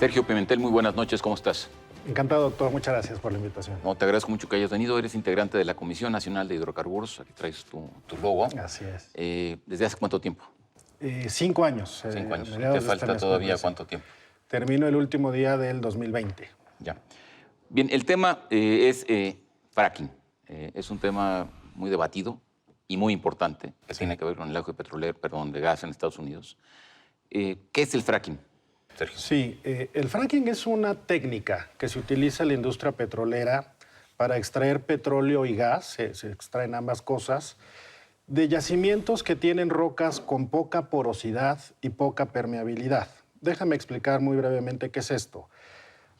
Sergio Pimentel, muy buenas noches, ¿cómo estás? Encantado, doctor. Muchas gracias por la invitación. No, te agradezco mucho que hayas venido. Eres integrante de la Comisión Nacional de Hidrocarburos. Aquí traes tu logo. Así es. ¿Desde hace cuánto tiempo? 5 años. 5 años. ¿Y mediados te de falta este mes, todavía pues, cuánto tiempo? Termino el último día del 2020. Ya. Bien, el tema es fracking. Es un tema muy debatido y muy importante que tiene que ver con el auge petrolero, de gas en Estados Unidos. ¿Qué es el fracking, Sergio? Sí, el fracking es una técnica que se utiliza en la industria petrolera para extraer petróleo y gas, se extraen ambas cosas, de yacimientos que tienen rocas con poca porosidad y poca permeabilidad. Déjame explicar muy brevemente qué es esto.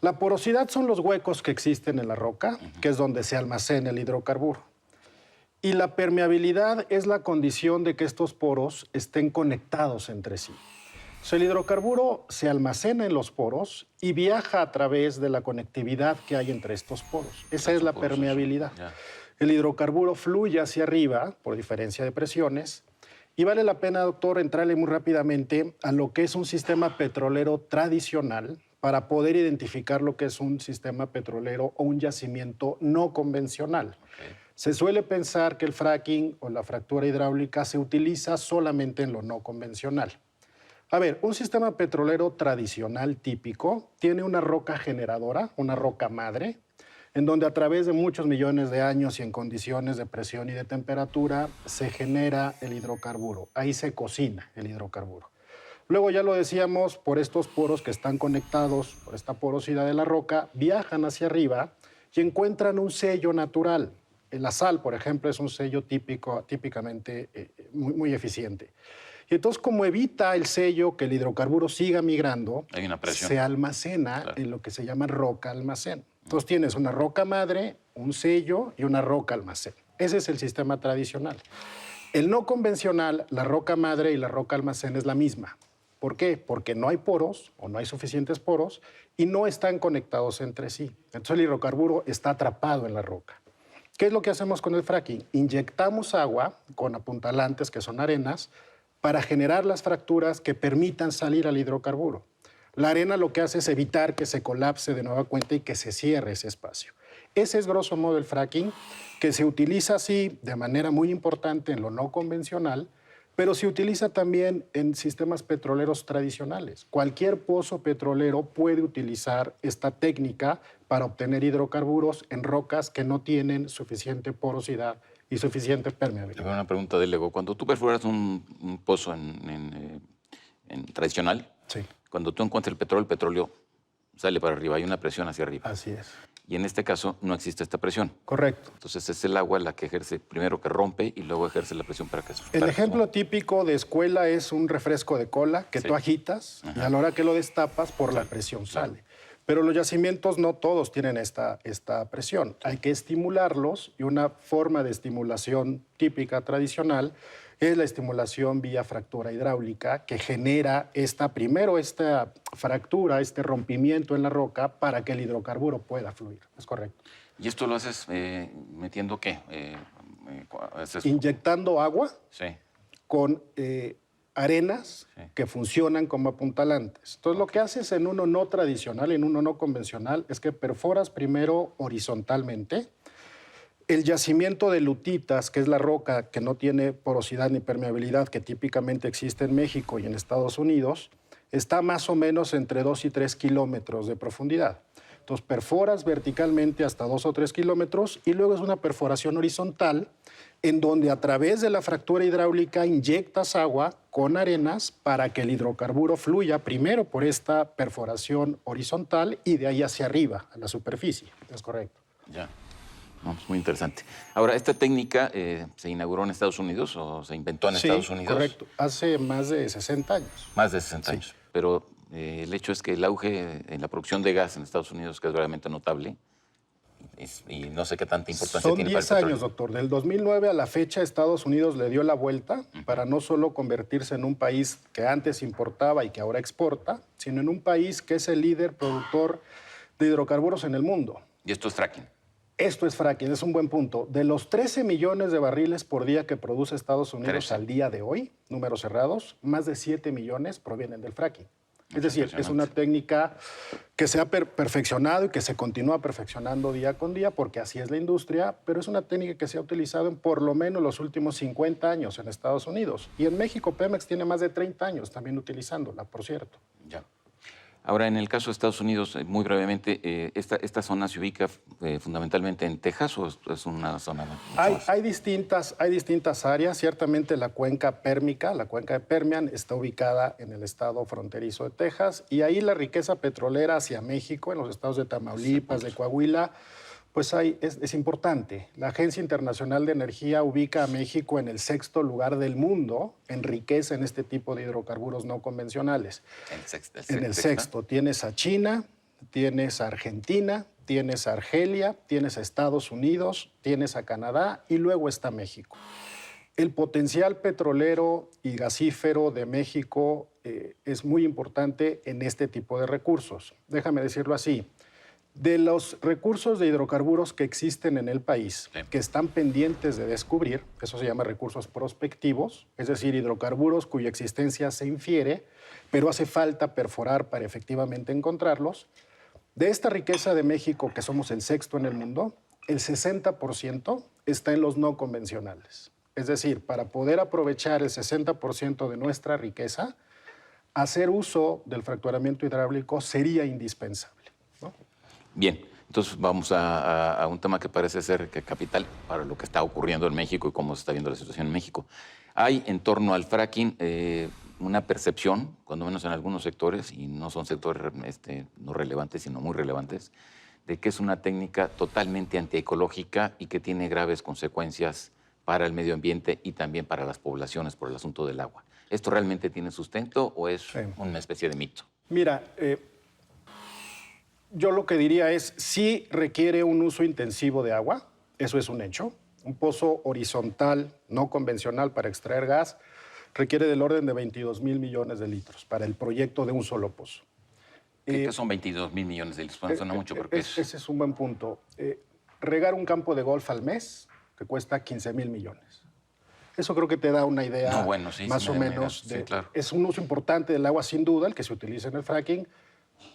La porosidad son los huecos que existen en la roca, que es donde se almacena el hidrocarburo. Y la permeabilidad es la condición de que estos poros estén conectados entre sí. O sea, el hidrocarburo se almacena en los poros y viaja a través de la conectividad que hay entre estos poros. Esa es la permeabilidad. El hidrocarburo fluye hacia arriba por diferencia de presiones. Y vale la pena, doctor, entrarle muy rápidamente a lo que es un sistema petrolero tradicional para poder identificar lo que es un sistema petrolero o un yacimiento no convencional. Se suele pensar que el fracking o la fractura hidráulica se utiliza solamente en lo no convencional. A ver, un sistema petrolero tradicional típico tiene una roca generadora, una roca madre, en donde a través de muchos millones de años y en condiciones de presión y de temperatura se genera el hidrocarburo. Ahí se cocina el hidrocarburo. Luego, ya lo decíamos, por estos poros que están conectados, por esta porosidad de la roca, viajan hacia arriba y encuentran un sello natural. La sal, por ejemplo, es un sello típicamente muy eficiente. Y entonces, como evita el sello que el hidrocarburo siga migrando, hay una presión, se almacena en lo que se llama roca almacén. Entonces tienes una roca madre, un sello y una roca almacén. Ese es el sistema tradicional. El no convencional, la roca madre y la roca almacén es la misma. ¿Por qué? Porque no hay poros o no hay suficientes poros y no están conectados entre sí. Entonces el hidrocarburo está atrapado en la roca. ¿Qué es lo que hacemos con el fracking? Inyectamos agua con apuntalantes, que son arenas, para generar las fracturas que permitan salir al hidrocarburo. La arena lo que hace es evitar que se colapse de nueva cuenta y que se cierre ese espacio. Ese es grosso modo el fracking, que se utiliza así de manera muy importante en lo no convencional, pero se utiliza también en sistemas petroleros tradicionales. Cualquier pozo petrolero puede utilizar esta técnica para obtener hidrocarburos en rocas que no tienen suficiente porosidad y suficiente permeabilidad. Una pregunta del Lego. Cuando tú perforas un pozo tradicional, sí, cuando tú encuentras el petróleo sale para arriba, hay una presión hacia arriba. Así es. Y en este caso no existe esta presión. Correcto. Entonces es el agua la que ejerce, primero que rompe y luego ejerce la presión para que... El ejemplo típico de escuela es un refresco de cola que tú agitas y a la hora que lo destapas por la presión sale. Pero los yacimientos no todos tienen esta presión. Hay que estimularlos y una forma de estimulación típica tradicional es la estimulación vía fractura hidráulica, que genera primero esta fractura, este rompimiento en la roca para que el hidrocarburo pueda fluir. Es correcto. ¿Y esto lo haces metiendo qué? Inyectando agua con arenas que funcionan como apuntalantes. Entonces, lo que haces en uno no tradicional, en uno no convencional, es que perforas primero horizontalmente. El yacimiento de lutitas, que es la roca que no tiene porosidad ni permeabilidad, que típicamente existe en México y en Estados Unidos, está más o menos entre 2 y 3 kilómetros de profundidad. Entonces, perforas verticalmente hasta 2 o 3 kilómetros y luego es una perforación horizontal en donde a través de la fractura hidráulica inyectas agua con arenas para que el hidrocarburo fluya primero por esta perforación horizontal y de ahí hacia arriba, a la superficie. Es correcto. Ya. No, es muy interesante. Ahora, ¿esta técnica se inauguró en Estados Unidos o se inventó en Estados Unidos? Sí, correcto. Hace más de 60 años. Más de 60 años. Pero el hecho es que el auge en la producción de gas en Estados Unidos, que es realmente notable, y no sé qué tanta importancia tiene para el petróleo. Son 10 años, doctor. Del 2009 a la fecha, Estados Unidos le dio la vuelta para no solo convertirse en un país que antes importaba y que ahora exporta, sino en un país que es el líder productor de hidrocarburos en el mundo. ¿Y esto es fracking? Esto es fracking, es un buen punto. De los 13 millones de barriles por día que produce Estados Unidos al día de hoy, números cerrados, más de 7 millones provienen del fracking. Es decir, es una Impresionante. técnica que se ha perfeccionado y que se continúa perfeccionando día con día, porque así es la industria, pero es una técnica que se ha utilizado en por lo menos los últimos 50 años en Estados Unidos. Y en México, Pemex tiene más de 30 años también utilizándola, por cierto. Ya. Ahora, en el caso de Estados Unidos, muy brevemente, ¿esta zona se ubica fundamentalmente en Texas o es una zona mucho más? Hay distintas áreas. Ciertamente la cuenca pérmica, la cuenca de Permian, está ubicada en el estado fronterizo de Texas. Y ahí la riqueza petrolera hacia México, en los estados de Tamaulipas, de Coahuila, pues es importante. La Agencia Internacional de Energía ubica a México en el 6º lugar del mundo en riqueza en este tipo de hidrocarburos no convencionales. En el sexto tienes a China, tienes a Argentina, tienes a Argelia, tienes a Estados Unidos, tienes a Canadá y luego está México. El potencial petrolero y gasífero de México es muy importante en este tipo de recursos. Déjame decirlo así. De los recursos de hidrocarburos que existen en el país, sí, que están pendientes de descubrir, eso se llama recursos prospectivos, es decir, hidrocarburos cuya existencia se infiere, pero hace falta perforar para efectivamente encontrarlos. De esta riqueza de México, que somos el 6º en el mundo, el 60% está en los no convencionales. Es decir, para poder aprovechar el 60% de nuestra riqueza, hacer uso del fracturamiento hidráulico sería indispensable, ¿no? Bien, entonces vamos a un tema que parece ser capital para lo que está ocurriendo en México y cómo se está viendo la situación en México. Hay en torno al fracking una percepción, cuando menos en algunos sectores, y no son sectores no relevantes, sino muy relevantes, de que es una técnica totalmente antiecológica y que tiene graves consecuencias para el medio ambiente y también para las poblaciones por el asunto del agua. ¿Esto realmente tiene sustento o es una especie de mito? Mira, yo lo que diría es, sí requiere un uso intensivo de agua, eso es un hecho. Un pozo horizontal, no convencional para extraer gas, requiere del orden de 22,000 millones de litros para el proyecto de un solo pozo. ¿Qué son 22,000 millones de litros? Bueno, suena mucho porque Ese es un buen punto. Regar un campo de golf al mes te cuesta 15,000 millones. Eso creo que te da una idea No, bueno, sí, más sí, o menos. sí, claro. Es un uso importante del agua, sin duda, el que se utiliza en el fracking,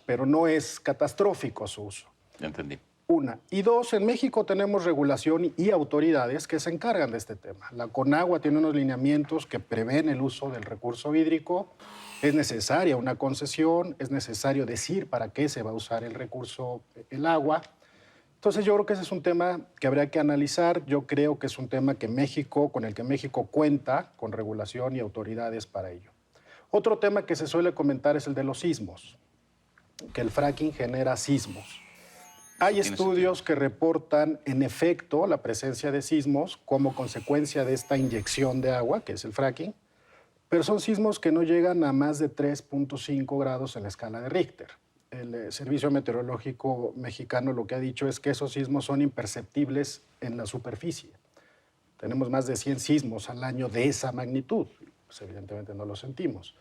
pero no es catastrófico su uso. Ya entendí. Una. Y dos, en México tenemos regulación y autoridades que se encargan de este tema. La Conagua tiene unos lineamientos que prevén el uso del recurso hídrico. Es necesaria una concesión, es necesario decir para qué se va a usar el recurso, el agua. Entonces yo creo que ese es un tema que habría que analizar. Yo creo que es un tema con el que México cuenta con regulación y autoridades para ello. Otro tema que se suele comentar es el de los sismos, que el fracking genera sismos. Hay estudios que reportan, en efecto, la presencia de sismos como consecuencia de esta inyección de agua, que es el fracking, pero son sismos que no llegan a más de 3.5 grados en la escala de Richter. El Servicio Meteorológico Mexicano lo que ha dicho es que esos sismos son imperceptibles en la superficie. Tenemos más de 100 sismos al año de esa magnitud, pues evidentemente no lo sentimos.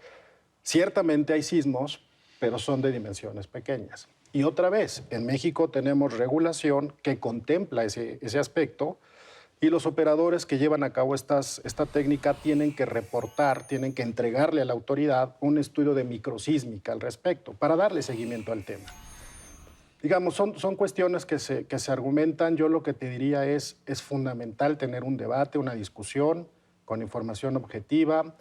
Ciertamente hay sismos, pero son de dimensiones pequeñas. Y otra vez, en México tenemos regulación que contempla ese aspecto y los operadores que llevan a cabo esta técnica tienen que reportar, tienen que entregarle a la autoridad un estudio de microsísmica al respecto para darle seguimiento al tema. Digamos, son cuestiones que se argumentan. Yo lo que te diría es fundamental tener un debate, una discusión con información objetiva,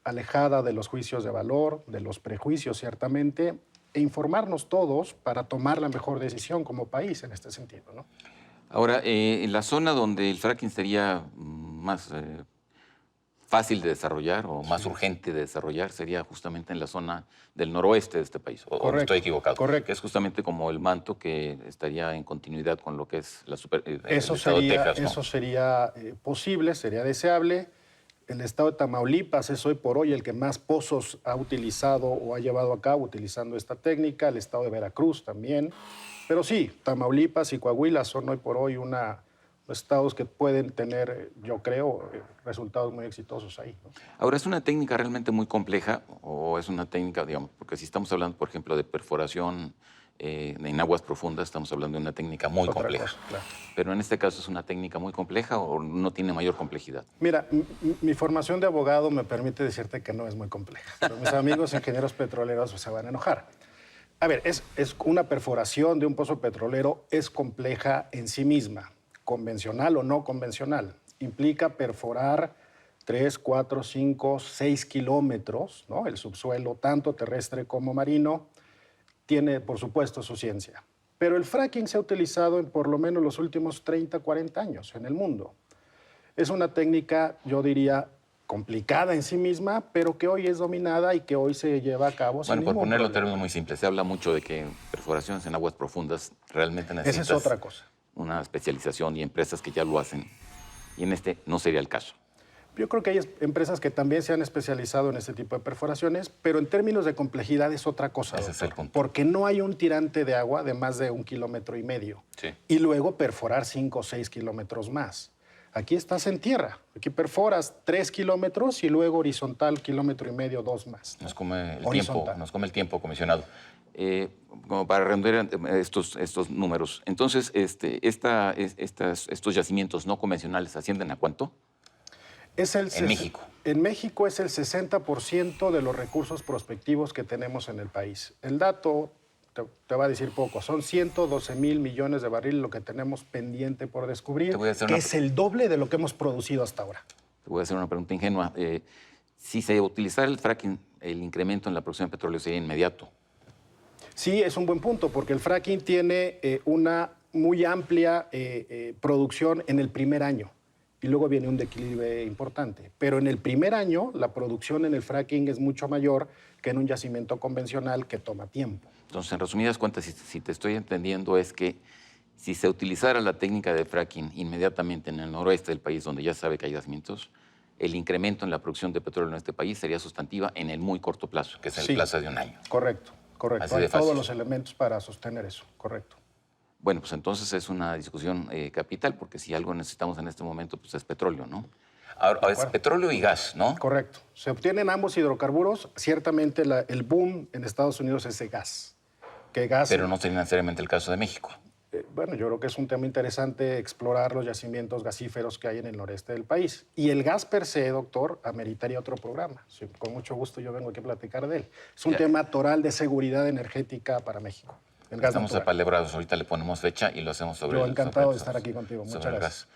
alejada de los juicios de valor, de los prejuicios ciertamente, e informarnos todos para tomar la mejor decisión como país en este sentido, ¿no? Ahora, en la zona donde el fracking sería más fácil de desarrollar o más urgente de desarrollar sería justamente en la zona del noroeste de este país. ¿O estoy equivocado? Correcto. Que es justamente como el manto que estaría en continuidad con lo que es el Eso estado de Texas, ¿no? Eso sería posible, sería deseable. El estado de Tamaulipas es hoy por hoy el que más pozos ha utilizado o ha llevado a cabo utilizando esta técnica, el estado de Veracruz también. Pero sí, Tamaulipas y Coahuila son hoy por hoy estados que pueden tener, yo creo, resultados muy exitosos ahí, ¿no? Ahora, ¿es una técnica realmente muy compleja o es una técnica, digamos, porque si estamos hablando, por ejemplo, de perforación en aguas profundas estamos hablando de una técnica muy Otra compleja. cosa, claro. Pero en este caso es una técnica muy compleja o no tiene mayor complejidad. Mira, mi formación de abogado me permite decirte que no es muy compleja. Pero mis amigos ingenieros petroleros se van a enojar. A ver, es una perforación de un pozo petrolero es compleja en sí misma, convencional o no convencional. Implica perforar 3, 4, 5, 6 kilómetros, ¿no? El subsuelo, tanto terrestre como marino, tiene, por supuesto, su ciencia. Pero el fracking se ha utilizado en por lo menos los últimos 30, 40 años en el mundo. Es una técnica, yo diría, complicada en sí misma, pero que hoy es dominada y que hoy se lleva a cabo sin Bueno, por ningún ponerlo en problema. términos muy simples, se habla mucho de que perforaciones en aguas profundas realmente necesitas Esa es otra cosa. una especialización y empresas que ya lo hacen. Y en este no sería el caso. Yo creo que hay empresas que también se han especializado en este tipo de perforaciones, pero en términos de complejidad es otra cosa, Ese es el punto. porque no hay un tirante de agua de más de 1,5 kilómetros. Sí. Y luego perforar 5 o 6 kilómetros más. Aquí estás en tierra. Aquí perforas 3 kilómetros y luego horizontal 1,5 kilómetros, 2 más. Nos come el Horizontal. tiempo, comisionado. Como para redondear estos números. Entonces, estos yacimientos no convencionales ascienden ¿a cuánto? En México. En México es el 60% de los recursos prospectivos que tenemos en el país. El dato te va a decir poco. Son 112,000 millones de barriles lo que tenemos pendiente por descubrir, Te voy a hacer que una- es el doble de lo que hemos producido hasta ahora. Te voy a hacer una pregunta ingenua. Si se utilizara el fracking, el incremento en la producción de petróleo sería inmediato. Sí, es un buen punto, porque el fracking tiene una muy amplia producción en el primer año. Y luego viene un declive importante. Pero en el primer año, la producción en el fracking es mucho mayor que en un yacimiento convencional que toma tiempo. Entonces, en resumidas cuentas, si te estoy entendiendo, es que si se utilizara la técnica de fracking inmediatamente en el noroeste del país, donde ya sabe que hay yacimientos, el incremento en la producción de petróleo en este país sería sustantiva en el muy corto plazo, que es el Sí. plazo de un año. Correcto, correcto. Así de Hay todos fácil. los elementos para sostener eso, correcto. Bueno, pues entonces es una discusión capital, porque si algo necesitamos en este momento, pues es petróleo, ¿no? Ahora es petróleo y gas, ¿no? Correcto. Se obtienen ambos hidrocarburos. Ciertamente el boom en Estados Unidos es de gas. Que gas Pero no sería necesariamente el caso de México. Bueno, yo creo que es un tema interesante explorar los yacimientos gasíferos que hay en el noreste del país. Y el gas per se, doctor, ameritaría otro programa. Sí, con mucho gusto yo vengo aquí a platicar de él. Es un Ya. tema toral de seguridad energética para México. El gas Estamos natural. apalebrados, ahorita le ponemos fecha y lo hacemos sobre Yo el encantado sobre- de estar aquí contigo. sobre Muchas el gracias. gas.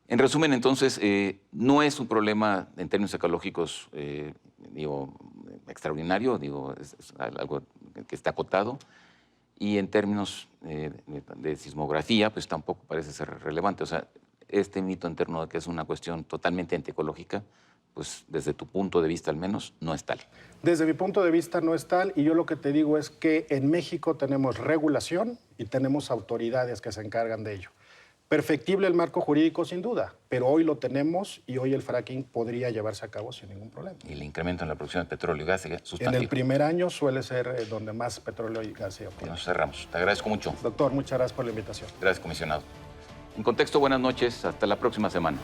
En resumen, entonces, no es un problema en términos ecológicos, extraordinario, es algo que está acotado. Y en términos de sismografía, pues tampoco parece ser relevante. O sea, este mito en torno de que es una cuestión totalmente antiecológica, pues desde tu punto de vista al menos, no es tal. Desde mi punto de vista no es tal, y yo lo que te digo es que en México tenemos regulación y tenemos autoridades que se encargan de ello. Perfectible el marco jurídico sin duda, pero hoy lo tenemos y hoy el fracking podría llevarse a cabo sin ningún problema. Y el incremento en la producción de petróleo y gas sería En sustantivo. el primer año suele ser donde más petróleo y gas se Con obtiene. eso cerramos. Te agradezco mucho. Doctor, muchas gracias por la invitación. Gracias, comisionado. En contexto, buenas noches. Hasta la próxima semana.